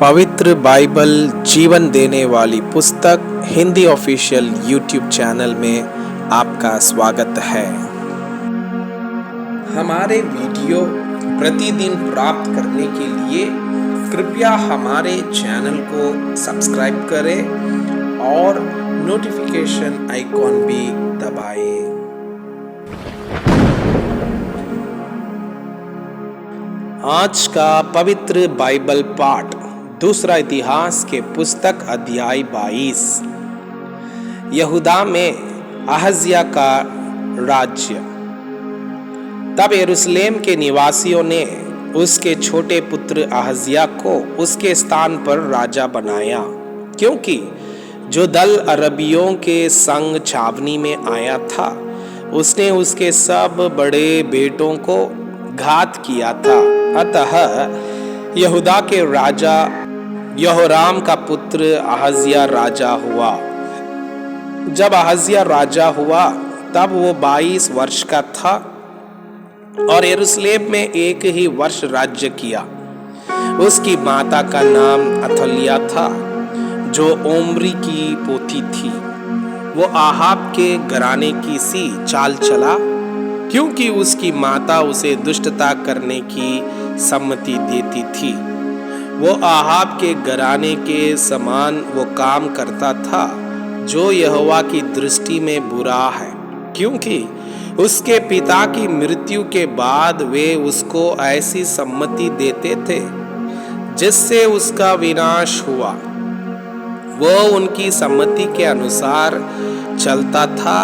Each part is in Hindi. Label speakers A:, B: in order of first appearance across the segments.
A: पवित्र बाइबल जीवन देने वाली पुस्तक हिंदी ऑफिशियल यूट्यूब चैनल में आपका स्वागत है। हमारे वीडियो प्रतिदिन प्राप्त करने के लिए कृपया हमारे चैनल को सब्सक्राइब करें और नोटिफिकेशन आइकॉन भी दबाएं। आज का पवित्र बाइबल पाठ दूसरा इतिहास के पुस्तक अध्याय 22। यहूदा में अहज्या का राज्य। तब यरूशलेम के निवासियों ने उसके छोटे पुत्र अहज्या को उसके स्थान पर राजा बनाया, क्योंकि जो दल अरबियों के संग छावनी में आया था उसने उसके सब बड़े बेटों को घात किया था। अतः यहूदा के राजा यहोराम का पुत्र अहज्या राजा हुआ। जब अहज्या राजा हुआ तब वो 22 वर्ष का था और यरूशलेम में एक ही वर्ष राज्य किया। उसकी माता का नाम अथलिया था, जो ओम्री की पोती थी। वो आहाब के घराने की सी चाल चला, क्योंकि उसकी माता उसे दुष्टता करने की सम्मति देती थी। वो आहाब के घराने के समान वो काम करता था जो यहोवा की दृष्टि में बुरा है, क्योंकि उसके पिता की मृत्यु के बाद वे उसको ऐसी सम्मति देते थे जिससे उसका विनाश हुआ। वो उनकी सम्मति के अनुसार चलता था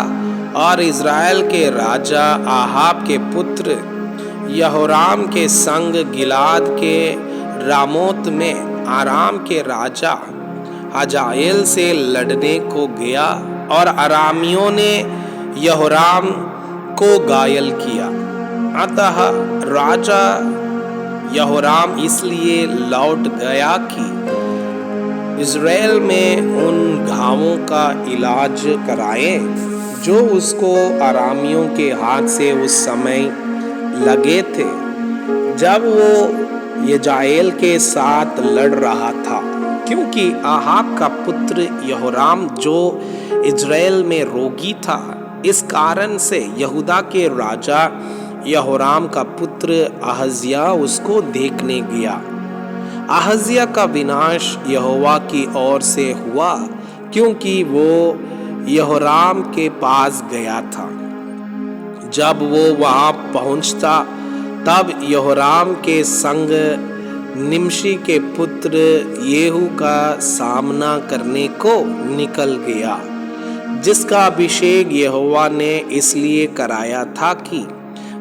A: और इज़राइल के राजा आहाब के पुत्र यहोराम के संग गिलाद के रामोत में आराम के राजा हजाएल से लड़ने को गया और अरामियों ने यहोराम को घायल किया। अतः राजा यहोराम इसलिए लौट गया कि इज़राइल में उन घावों का इलाज कराए जो उसको अरामियों के हाथ से उस समय लगे थे, जब वो यजाएल के साथ लड़ रहा था। क्योंकि आहाब का पुत्र यहोराम जो इज़राइल में रोगी था, इस कारण से यहूदा के राजा यहोराम का पुत्र अहज्या उसको देखने गया। अहज्या का विनाश यहोवा की ओर से हुआ, क्योंकि वो यहोराम के पास गया था। जब वो वहां पहुंचता तब यहोराम के संग निमशी के पुत्र येहू का सामना करने को निकल गया, जिसका अभिषेक यहोवा ने इसलिए कराया था कि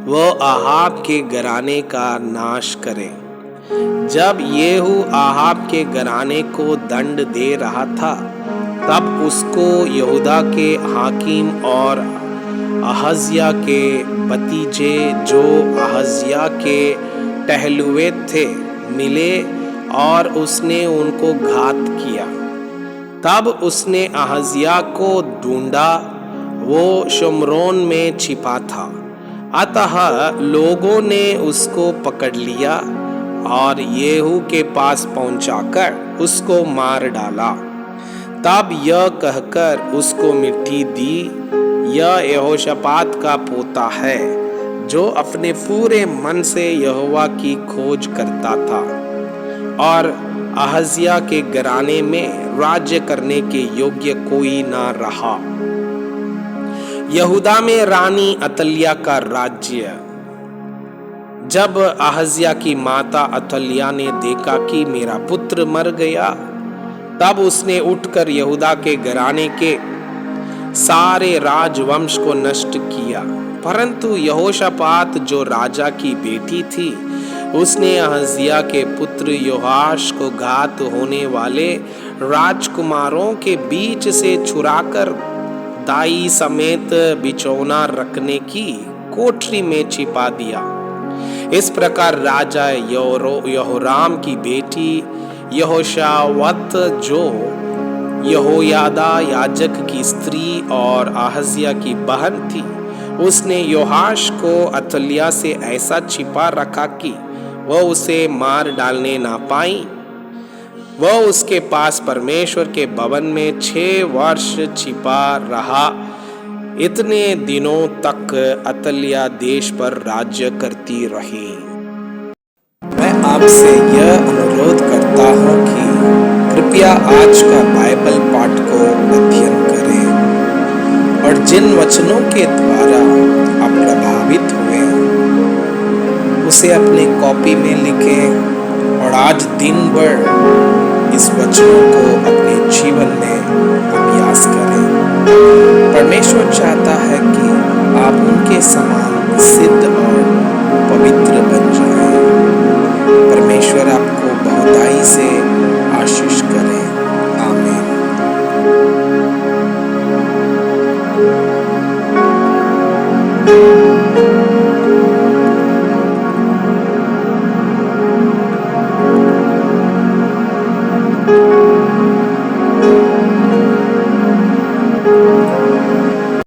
A: वह आहाब के घराने का नाश करे। जब येहू आहाब के घराने को दंड दे रहा था तब उसको यहूदा के हाकिम और अहज्या के भतीजे जो अहज्या के टहलुए थे मिले और उसने उनको घात किया। तब उसने अहज्या को ढूंढा, वो शमरोन में छिपा था। अतः लोगों ने उसको पकड़ लिया और येहू के पास पहुंचाकर उसको मार डाला। तब यह कहकर उसको मिट्टी दी, यह यहोशापात का पोता है, जो अपने पूरे मन से यहोवा की खोज करता था और अहज्या के घराने में राज्य करने के योग्य कोई न रहा। यहूदा में रानी अतलिया का राज्य। जब अहज्या की माता अतलिया ने देखा कि मेरा पुत्र मर गया, तब उसने उठकर यहूदा के घराने के सारे राजवंश को नष्ट किया। परंतु यहोशापात जो राजा की बेटी थी, उसने अहज्या के पुत्र योआश को घात होने वाले राजकुमारों के बीच से छुड़ाकर दाई समेत बिछौना रखने की कोठरी में छिपा दिया। इस प्रकार राजा यहोराम की बेटी यहोशावत, जो यहोयादा याजक की स्त्री और अहज्या की बहन थी, उसने योआश को अतलिया से ऐसा छिपा रखा कि वह उसे मार डालने ना पाई। वह उसके पास परमेश्वर के भवन में 6 वर्ष छिपा रहा। इतने दिनों तक अतल्या देश पर राज्य करती रही। मैं आपसे यह अनुरोध करता हूँ कि कृपया आज का बाइबल पाठ को अध्ययन करें और जिन वचनों के द्वारा आप प्रभावित हुए उसे अपने कॉपी में लिखें और आज दिन भर इस वचनों को अपने जीवन में अभ्यास करें। परमेश्वर चाहता है कि आप उनके समान